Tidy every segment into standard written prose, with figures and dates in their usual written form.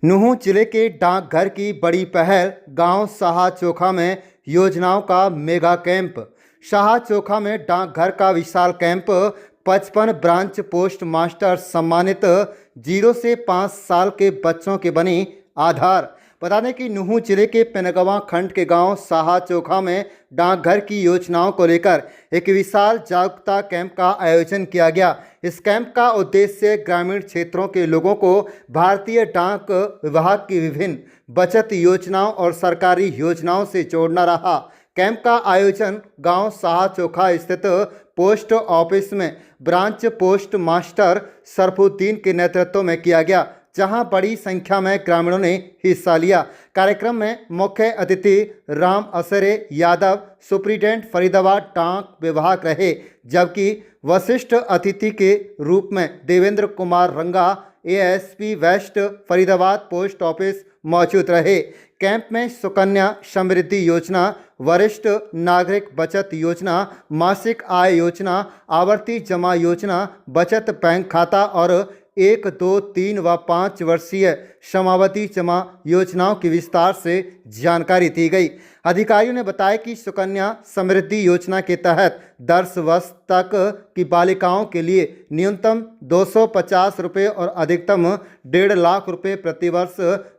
नुहू जिले के डाकघर की बड़ी पहल गांव शाह चोखा में योजनाओं का मेगा कैंप। शाह चोखा में डाकघर का विशाल कैंप 55 ब्रांच पोस्ट मास्टर सम्मानित 0 से 5 साल के बच्चों के बनी आधार। बता दें कि नुहू जिले के पेनगवा खंड के गांव शाह चोखा में डाकघर की योजनाओं को लेकर एक विशाल जागरूकता कैंप का आयोजन किया गया। इस कैंप का उद्देश्य ग्रामीण क्षेत्रों के लोगों को भारतीय डाक विभाग की विभिन्न बचत योजनाओं और सरकारी योजनाओं से जोड़ना रहा। कैंप का आयोजन गांव शाह चोखा स्थित पोस्ट ऑफिस में ब्रांच पोस्ट मास्टर सरफुद्दीन के नेतृत्व में किया गया, जहां बड़ी संख्या में ग्रामीणों ने हिस्सा लिया। कार्यक्रम में मुख्य अतिथि राम असरे यादव सुप्रीटेंडेंट फरीदाबाद डाक विभाग रहे, जबकि वरिष्ठ अतिथि के रूप में Devendra Kumar Ranga ASP west Faridabad post office मौजूद रहे। कैंप में सुकन्या समृद्धि योजना, वरिष्ठ नागरिक बचत योजना, मासिक आय योजना, आवर्ती जमा योजना, बचत बैंक खाता और 1, 2, 3 व 5 वर्षीय समावधि जमा योजनाओं की विस्तार से जानकारी दी गई। अधिकारियों ने बताया कि सुकन्या समृद्धि योजना के तहत 10 वर्ष तक की बालिकाओं के लिए न्यूनतम 250 रुपये और अधिकतम 1.5 लाख रुपये प्रतिवर्ष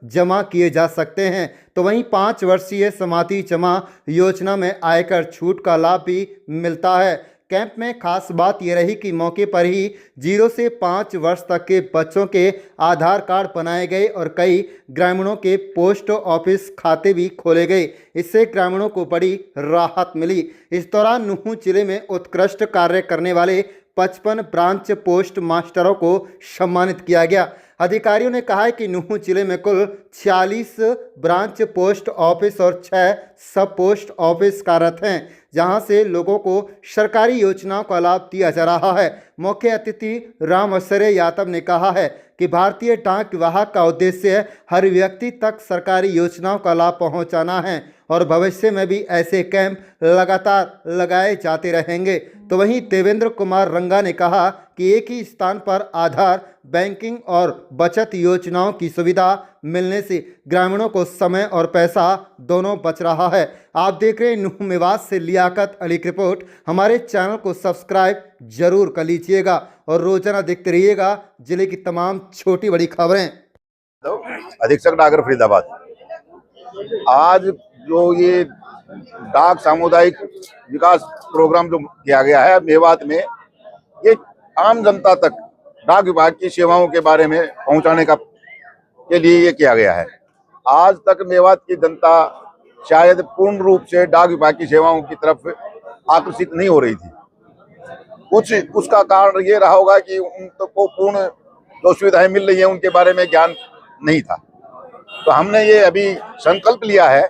जमा किए जा सकते हैं। तो वहीं 5 वर्षीय समाधि जमा योजना में आयकर छूट का लाभ भी मिलता है। कैंप में खास बात यह रही कि मौके पर ही 0 से 5 वर्ष तक के बच्चों के आधार कार्ड बनाए गए और कई ग्रामीणों के पोस्ट ऑफिस खाते भी खोले गए। इससे ग्रामीणों को बड़ी राहत मिली। इस दौरान नुहू जिले में उत्कृष्ट कार्य करने वाले 55 ब्रांच पोस्ट मास्टरों को सम्मानित किया गया। अधिकारियों ने कहा है कि नुहू जिले में कुल 46 ब्रांच पोस्ट ऑफिस और 6 सब पोस्ट ऑफिस कार्यरत हैं, जहां से लोगों को सरकारी योजनाओं का लाभ दिया जा रहा है। मुख्य अतिथि राम असरे यादव ने कहा है कि भारतीय डाक विभाग का उद्देश्य हर व्यक्ति तक सरकारी योजनाओं का लाभ पहुंचाना है और भविष्य में भी ऐसे कैंप लगातार लगाए जाते रहेंगे। तो वहीं देवेंद्र कुमार रंगा ने कहा कि एक ही स्थान पर आधार, बैंकिंग और बचत योजनाओं की सुविधा मिलने से ग्रामीणों को समय और पैसा दोनों बच रहा है। आप देख रहे हैं नुहू मेवात से लियाकत अली की रिपोर्ट। हमारे चैनल को सब्सक्राइब जरूर कर लीजिएगा और रोजाना देखते रहिएगा जिले की तमाम छोटी बड़ी खबरें। अधीक्षक डाकघर फरीदाबाद, आज जो ये डाक सामुदायिक विकास प्रोग्राम जो किया गया है मेवात में, ये आम जनता तक डाक विभाग की सेवाओं के बारे में पहुंचाने के लिए ये किया गया है। आज तक मेवात की जनता शायद पूर्ण रूप से डाक विभाग की सेवाओं की तरफ आकर्षित नहीं हो रही थी। कुछ उसका कारण ये रहा होगा कि उनको पूर्ण जो सुविधाएं मिल रही है उनके बारे में ज्ञान नहीं था। तो हमने ये अभी संकल्प लिया है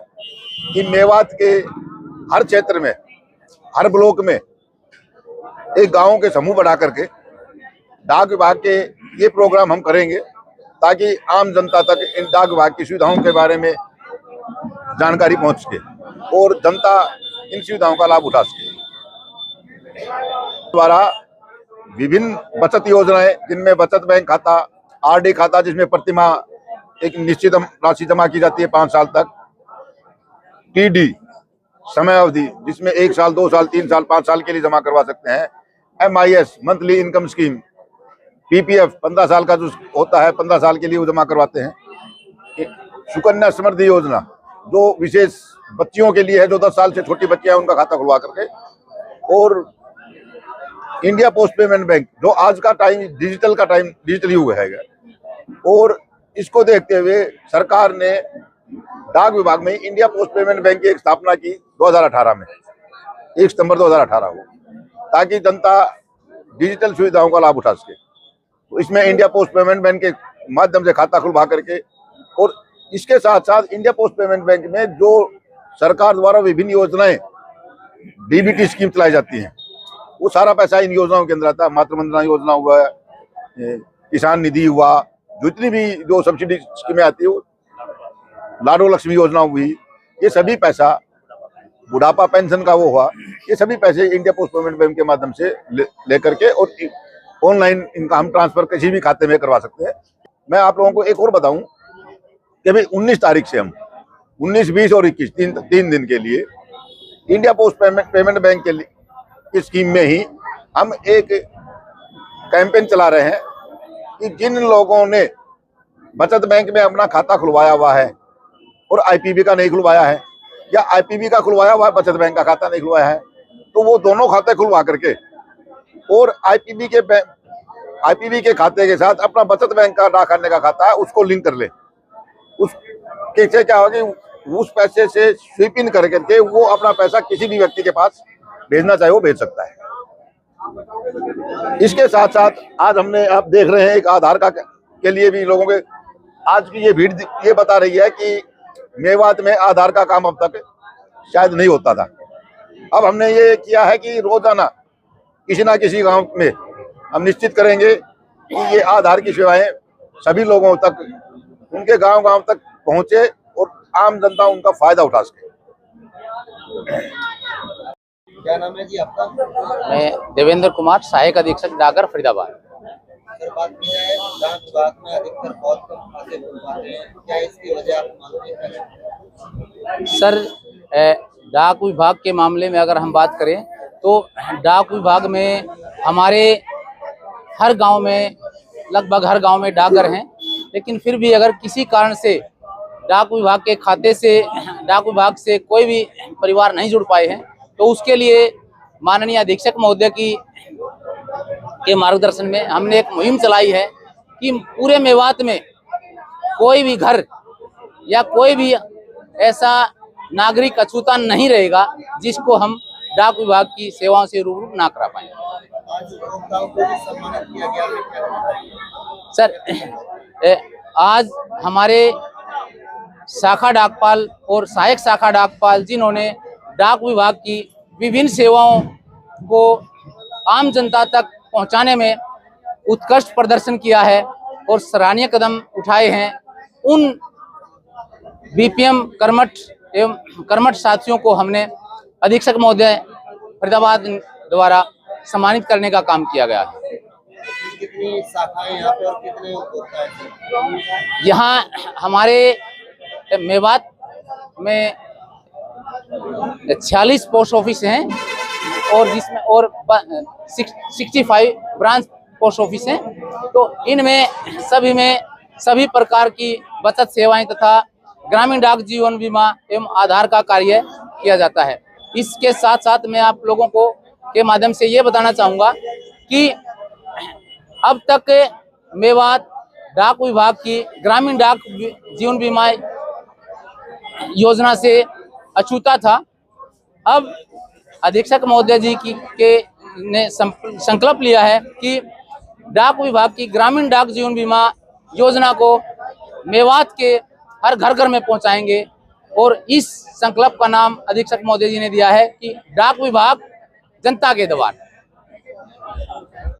कि मेवात के हर क्षेत्र में, हर ब्लॉक में एक गाँव के समूह बना करके डाक विभाग के ये प्रोग्राम हम करेंगे, ताकि आम जनता तक इन डाक विभाग की सुविधाओं के बारे में जानकारी पहुंच सके और जनता इन सुविधाओं का लाभ उठा सके। द्वारा विभिन्न बचत योजनाएं, जिनमें बचत बैंक खाता, आरडी खाता जिसमें प्रतिमाह एक निश्चित राशि जमा की जाती है 5 साल तक, टीडी समय अवधि जिसमें 1 साल, 2 साल, 3 साल, 5 साल के लिए जमा करवा सकते हैं, MIS monthly income scheme, PPF 15 साल का जो होता है 15 साल के लिए वो जमा करवाते हैं, सुकन्या समृद्धि योजना जो विशेष बच्चियों के लिए है, जो 10 साल से छोटी बच्चियां हैं उनका खाता खुलवा करके, और इंडिया पोस्ट पेमेंट बैंक जो आज का टाइम डिजिटल का टाइम, डिजिटल युग है। और इसको देखते हुए सरकार ने डाक विभाग में इंडिया पोस्ट पेमेंट बैंक की एक स्थापना की 2018 में, 1 सितंबर 2018 को, ताकि जनता डिजिटल सुविधाओं का लाभ उठा सके। तो इसमें इंडिया पोस्ट पेमेंट बैंक के माध्यम से खाता खुलवा करके, और इसके साथ साथ इंडिया पोस्ट पेमेंट बैंक में जो सरकार द्वारा विभिन्न योजनाएं, डीबीटी स्कीम चलाई जाती हैं, वो सारा पैसा इन योजनाओं के अंदर आता है। मातृ वंदना योजना हुआ, किसान निधि हुआ, जितनी भी जो सब्सिडी स्कीमें आती है, लाडो लक्ष्मी योजना हुई, ये सभी पैसा, बुढ़ापा पेंशन का वो हुआ, ये सभी पैसे इंडिया पोस्ट पेमेंट बैंक के माध्यम से लेकर के और ऑनलाइन इनका हम ट्रांसफर किसी भी खाते में करवा सकते हैं। मैं आप लोगों को एक और बताऊं कि भाई 19 तारीख से हम 19, 20 और 21 तीन दिन के लिए इंडिया पोस्ट पेमेंट बैंक के लिए की स्कीम में ही हम एक कैंपेन चला रहे हैं कि जिन लोगों ने बचत बैंक में अपना खाता खुलवाया हुआ है और आईपीबी का नहीं खुलवाया है, या आईपीबी का खुलवाया हुआ है बचत बैंक का खाता नहीं खुलवाया है, तो वो दोनों खाते खुलवा करके और आईपीबी के खाते के साथ अपना बचत बैंक का डाक खाने का खाता है उसको लिंक कर ले। उससे क्या होगा कि उस पैसे से स्वीप इन कर करके वो अपना पैसा किसी भी व्यक्ति के पास भेजना चाहे वो भेज सकता है। इसके साथ साथ आज हमने, आप देख रहे हैं, एक आधार के लिए भी लोगों के आज की ये भीड़ ये बता रही है कि मेवात में आधार का काम अब तक शायद नहीं होता था। अब हमने ये किया है कि रोजाना किसी ना किसी गांव में हम निश्चित करेंगे कि ये आधार की सेवाएं सभी लोगों तक, उनके गांव तक पहुंचे और आम जनता उनका फायदा उठा सके। क्या नाम है जी आपका? मैं देवेंद्र कुमार, सहायक अधीक्षक डाकघर फरीदाबाद। सर, बात यह है डाक विभाग में अधिकतर बहुत कम खाते खुलवाते हैं, क्या इसकी वजह आप मानते हैं? सर, डाक विभाग के मामले में अगर हम बात करें तो डाक विभाग में हमारे हर गांव में, लगभग हर गांव में डाकघर हैं, लेकिन फिर भी अगर किसी कारण से डाक विभाग के खाते से डाक विभाग से कोई भी परिवार नहीं जुड़ पाए हैं तो उसके लिए माननीय अधीक्षक महोदय के मार्गदर्शन में हमने एक मुहिम चलाई है कि पूरे मेवात में कोई भी घर या कोई भी ऐसा नागरिक अछूता नहीं रहेगा जिसको हम डाक विभाग की सेवाओं से रूबरू ना करा पाए। आज उपभोक्ताओं को भी सम्मानित किया गया है, क्या बताइए? सर, आज हमारे शाखा डाकपाल और सहायक शाखा डाकपाल जिन्होंने डाक विभाग की विभिन्न सेवाओं को आम जनता तक पहुंचाने में उत्कृष्ट प्रदर्शन किया है और सराहनीय कदम उठाए हैं, उन बीपीएम कर्मठ साथियों को हमने अधीक्षक महोदय फरीदाबाद द्वारा सम्मानित करने का काम किया गया है। कितनी शाखाएं यहाँ पे और कितने उपभोक्ता हैं? यहाँ हमारे मेवात में 46 पोस्ट ऑफिस हैं और जिसमें और 65 ब्रांच पोस्ट ऑफिस हैं। तो इनमें सभी प्रकार की बचत सेवाएं तथा ग्रामीण डाक जीवन बीमा एवं आधार का कार्य किया जाता है। इसके साथ साथ मैं आप लोगों को के माध्यम से ये बताना चाहूँगा कि अब तक मेवात डाक विभाग की ग्रामीण डाक जीवन बीमा योजना से अछूता था। अब अधीक्षक महोदय जी ने संकल्प लिया है कि डाक विभाग की ग्रामीण डाक जीवन बीमा योजना को मेवात के हर घर में पहुंचाएंगे और इस संकल्प का नाम अधीक्षक महोदय जी ने दिया है कि डाक विभाग जनता के द्वार।